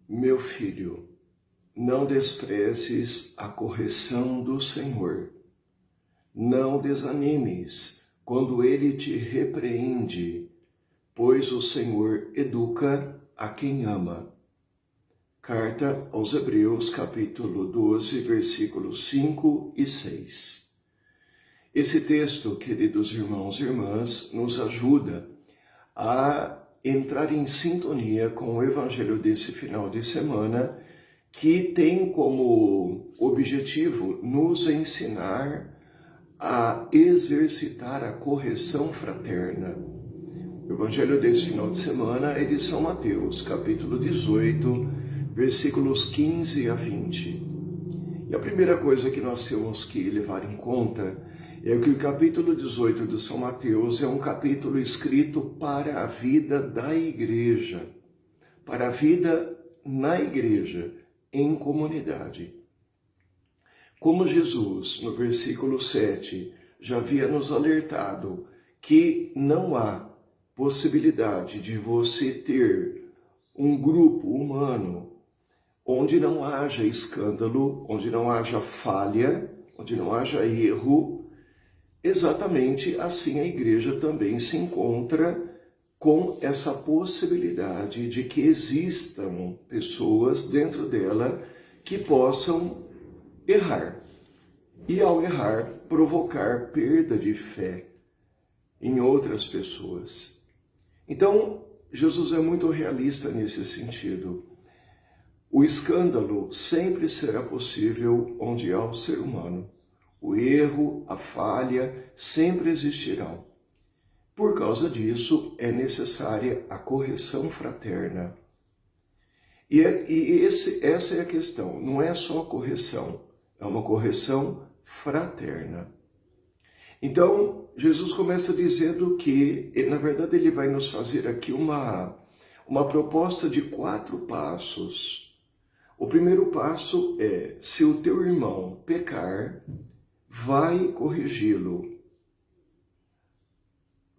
Meu filho, não desprezes a correção do Senhor. Não desanimes quando ele te repreende, pois o Senhor educa a quem ama. Carta aos Hebreus, capítulo 12, versículos 5 e 6. Esse texto, queridos irmãos e irmãs, nos ajuda a entrar em sintonia com o evangelho desse final de semana, que tem como objetivo nos ensinar a exercitar a correção fraterna. O evangelho desse final de semana é de São Mateus, capítulo 18, versículos 15 a 20. E a primeira coisa que nós temos que levar em conta é que o capítulo 18 de São Mateus é um capítulo escrito para a vida da igreja, para a vida na igreja, em comunidade. Como Jesus, no versículo 7, já havia nos alertado que não há possibilidade de você ter um grupo humano onde não haja escândalo, onde não haja falha, onde não haja erro. Exatamente assim a igreja também se encontra com essa possibilidade de que existam pessoas dentro dela que possam errar. E ao errar, provocar perda de fé em outras pessoas. Então, Jesus é muito realista nesse sentido. O escândalo sempre será possível onde há o ser humano. O erro, a falha sempre existirão. Por causa disso, é necessária a correção fraterna. Essa é a questão, não é só correção, é uma correção fraterna. Então, Jesus começa dizendo que, na verdade, ele vai nos fazer aqui uma proposta de 4 passos. O primeiro passo é, se o teu irmão pecar, vai corrigi-lo.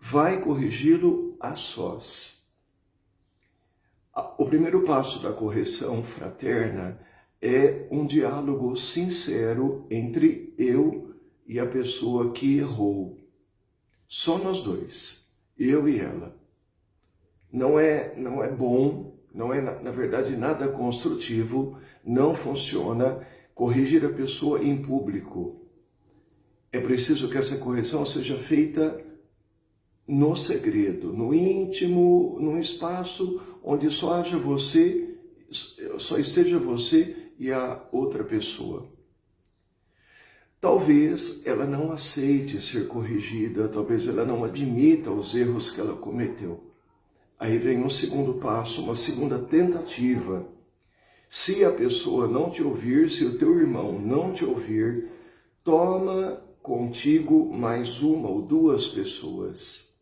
Vai corrigi-lo a sós. O primeiro passo da correção fraterna é um diálogo sincero entre eu e a pessoa que errou. Só nós dois, eu e ela. Não é bom, não é, na verdade, nada construtivo, não funciona corrigir a pessoa em público. É preciso que essa correção seja feita no segredo, no íntimo, num espaço onde só esteja você e a outra pessoa. Talvez ela não aceite ser corrigida, talvez ela não admita os erros que ela cometeu. Aí vem um segundo passo, uma segunda tentativa. Se a pessoa não te ouvir, se o teu irmão não te ouvir, toma contigo mais 1 ou 2 pessoas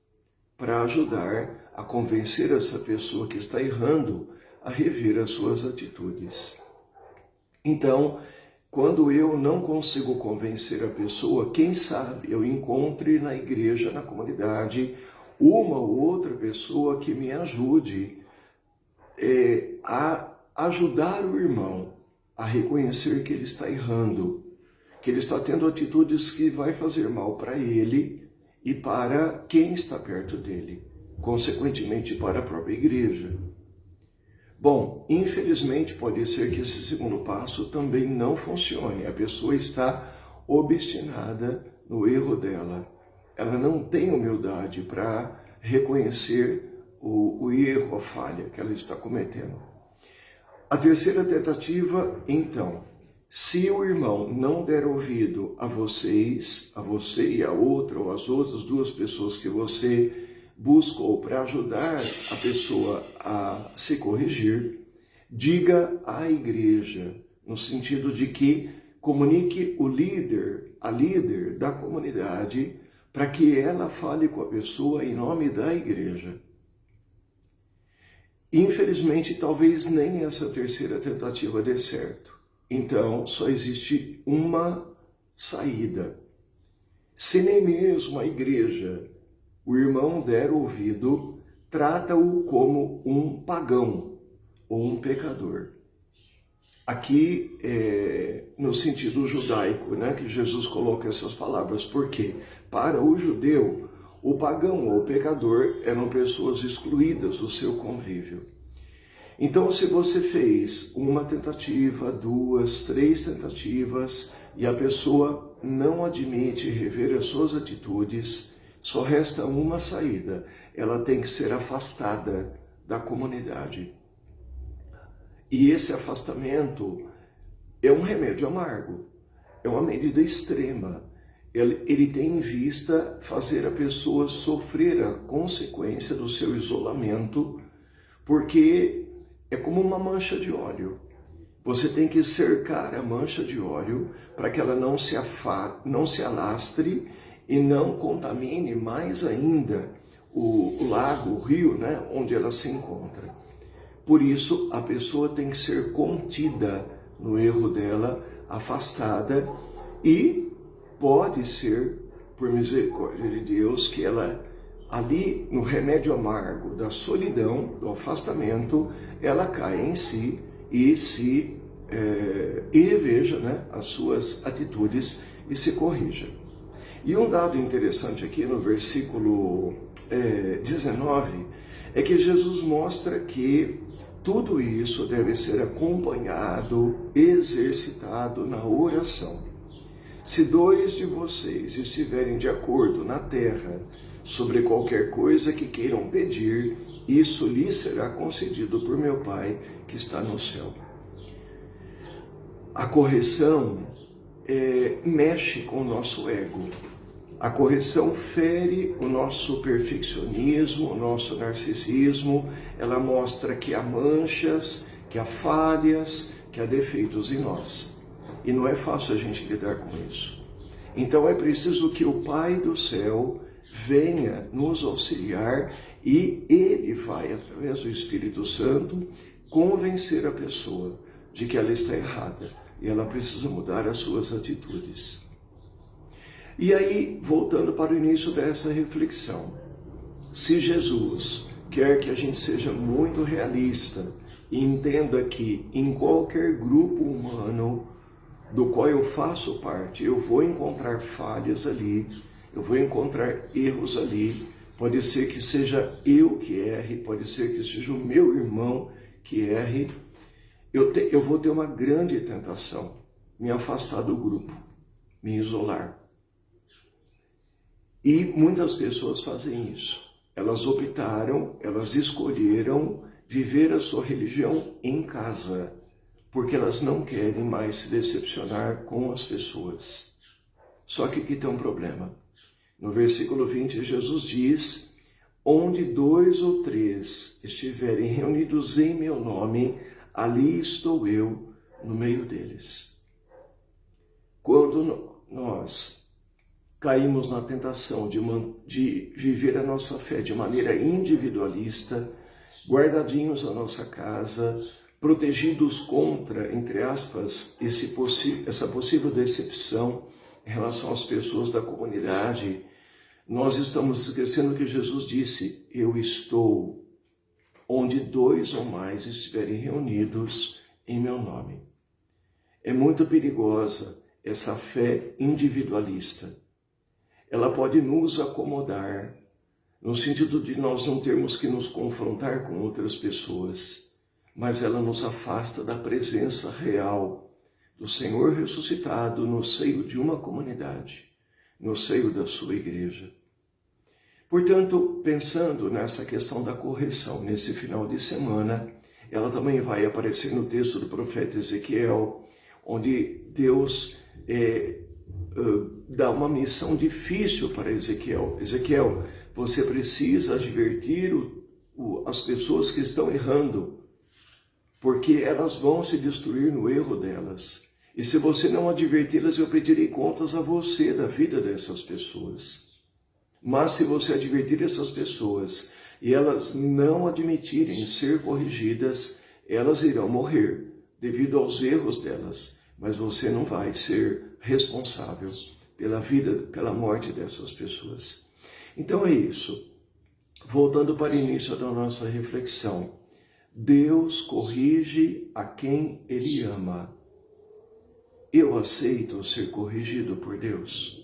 para ajudar a convencer essa pessoa que está errando a rever as suas atitudes. Então, quando eu não consigo convencer a pessoa, quem sabe eu encontre na igreja, na comunidade, uma ou outra pessoa que me ajude a ajudar o irmão a reconhecer que ele está errando, que ele está tendo atitudes que vai fazer mal para ele e para quem está perto dele, consequentemente para a própria igreja. Bom, infelizmente pode ser que esse segundo passo também não funcione. A pessoa está obstinada no erro dela. Ela não tem humildade para reconhecer o erro, a falha que ela está cometendo. A terceira tentativa, então, se o irmão não der ouvido a vocês, a você e a outra, ou as outras 2 pessoas que você buscou para ajudar a pessoa a se corrigir, diga à igreja, no sentido de que comunique a líder da comunidade, para que ela fale com a pessoa em nome da igreja. Infelizmente, talvez nem essa terceira tentativa dê certo. Então, só existe uma saída. Se nem mesmo a igreja, o irmão der ouvido, trata-o como um pagão, ou um pecador. Aqui, no sentido judaico, né, que Jesus coloca essas palavras, porque para o judeu, o pagão ou o pecador eram pessoas excluídas do seu convívio. Então, se você fez uma tentativa, 2, 3 tentativas, e a pessoa não admite rever as suas atitudes, só resta uma saída: ela tem que ser afastada da comunidade. E esse afastamento é um remédio amargo, é uma medida extrema. Ele tem em vista fazer a pessoa sofrer a consequência do seu isolamento, porque é como uma mancha de óleo. Você tem que cercar a mancha de óleo para que ela não se alastre e não contamine mais ainda o lago, o rio, né, onde ela se encontra. Por isso, a pessoa tem que ser contida no erro dela, afastada, e pode ser, por misericórdia de Deus, que ela, ali no remédio amargo da solidão, do afastamento, ela caia em si e reveja, né, as suas atitudes e se corrija. E um dado interessante aqui no versículo 19 é que Jesus mostra que tudo isso deve ser acompanhado, exercitado na oração. Se 2 de vocês estiverem de acordo na terra sobre qualquer coisa que queiram pedir, isso lhes será concedido por meu Pai que está no céu. A correção mexe com o nosso ego. A correção fere o nosso perfeccionismo, o nosso narcisismo. Ela mostra que há manchas, que há falhas, que há defeitos em nós. E não é fácil a gente lidar com isso. Então é preciso que o Pai do céu venha nos auxiliar e Ele vai, através do Espírito Santo, convencer a pessoa de que ela está errada e ela precisa mudar as suas atitudes. E aí, voltando para o início dessa reflexão, se Jesus quer que a gente seja muito realista e entenda que em qualquer grupo humano do qual eu faço parte, eu vou encontrar falhas ali, eu vou encontrar erros ali, pode ser que seja eu que erre, pode ser que seja o meu irmão que erre, eu vou ter uma grande tentação, me afastar do grupo, me isolar. E muitas pessoas fazem isso. Elas optaram, elas escolheram viver a sua religião em casa, porque elas não querem mais se decepcionar com as pessoas. Só que aqui tem um problema. No versículo 20, Jesus diz: onde 2 ou 3 estiverem reunidos em meu nome, ali estou eu no meio deles. Quando nós caímos na tentação de viver a nossa fé de maneira individualista, guardadinhos na nossa casa, protegidos contra, entre aspas, essa possível decepção em relação às pessoas da comunidade, nós estamos esquecendo que Jesus disse: eu estou onde 2 ou mais estiverem reunidos em meu nome. É muito perigosa essa fé individualista. Ela pode nos acomodar, no sentido de nós não termos que nos confrontar com outras pessoas, mas ela nos afasta da presença real do Senhor ressuscitado no seio de uma comunidade, no seio da sua igreja. Portanto, pensando nessa questão da correção nesse final de semana, ela também vai aparecer no texto do profeta Ezequiel, onde Deus dá uma missão difícil para Ezequiel. Ezequiel, você precisa advertir as pessoas que estão errando, porque elas vão se destruir no erro delas. E se você não adverti-las, eu pedirei contas a você da vida dessas pessoas. Mas se você advertir essas pessoas e elas não admitirem ser corrigidas, elas irão morrer devido aos erros delas. Mas você não vai ser responsável pela vida, pela morte dessas pessoas. Então é isso. Voltando para o início da nossa reflexão, Deus corrige a quem Ele ama. Eu aceito ser corrigido por Deus.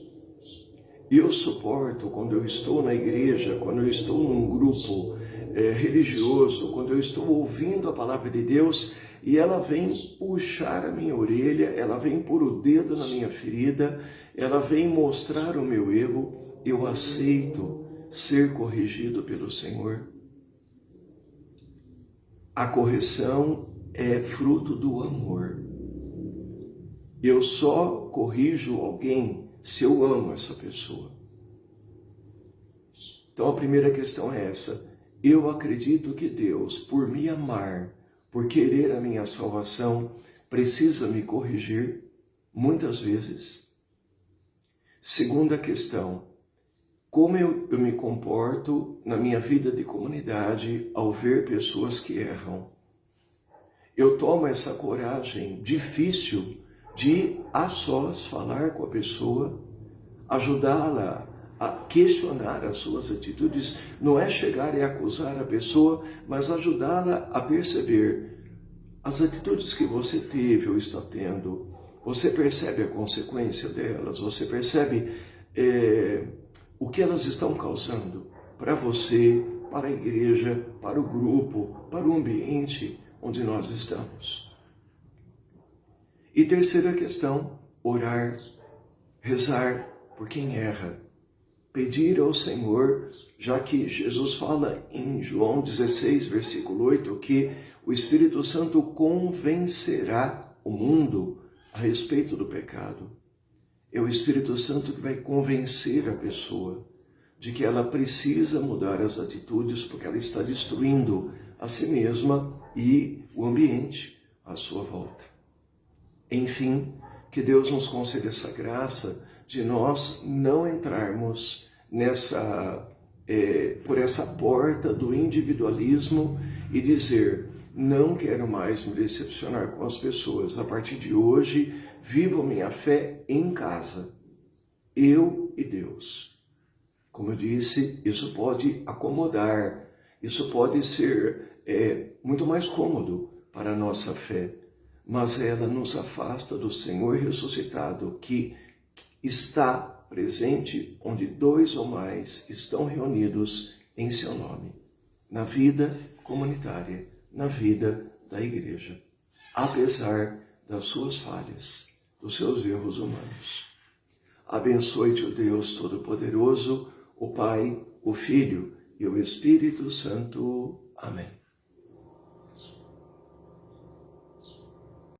Eu suporto quando eu estou na igreja, quando eu estou num grupo religioso, quando eu estou ouvindo a palavra de Deus e ela vem puxar a minha orelha, ela vem pôr o dedo na minha ferida, ela vem mostrar o meu erro, eu aceito ser corrigido pelo Senhor. A correção é fruto do amor. Eu só corrijo alguém se eu amo essa pessoa. Então a primeira questão é essa. Eu acredito que Deus, por me amar, por querer a minha salvação, precisa me corrigir muitas vezes. Segunda questão. Como eu me comporto na minha vida de comunidade ao ver pessoas que erram? Eu tomo essa coragem difícil de, a sós, falar com a pessoa, ajudá-la a questionar as suas atitudes. Não é chegar e acusar a pessoa, mas ajudá-la a perceber as atitudes que você teve ou está tendo. Você percebe a consequência delas, você percebe o que elas estão causando para você, para a igreja, para o grupo, para o ambiente onde nós estamos. E terceira questão, orar, rezar por quem erra. Pedir ao Senhor, já que Jesus fala em João 16, versículo 8, que o Espírito Santo convencerá o mundo a respeito do pecado. É o Espírito Santo que vai convencer a pessoa de que ela precisa mudar as atitudes porque ela está destruindo a si mesma e o ambiente à sua volta. Enfim, que Deus nos conceda essa graça de nós não entrarmos por essa porta do individualismo e dizer, não quero mais me decepcionar com as pessoas. A partir de hoje, vivo minha fé em casa, eu e Deus. Como eu disse, isso pode acomodar, isso pode ser muito mais cômodo para a nossa fé, mas ela nos afasta do Senhor ressuscitado, que está presente onde 2 ou mais estão reunidos em seu nome, na vida comunitária, na vida da igreja, apesar das suas falhas, dos seus erros humanos. Abençoe-te o Deus Todo-Poderoso, o Pai, o Filho e o Espírito Santo. Amém.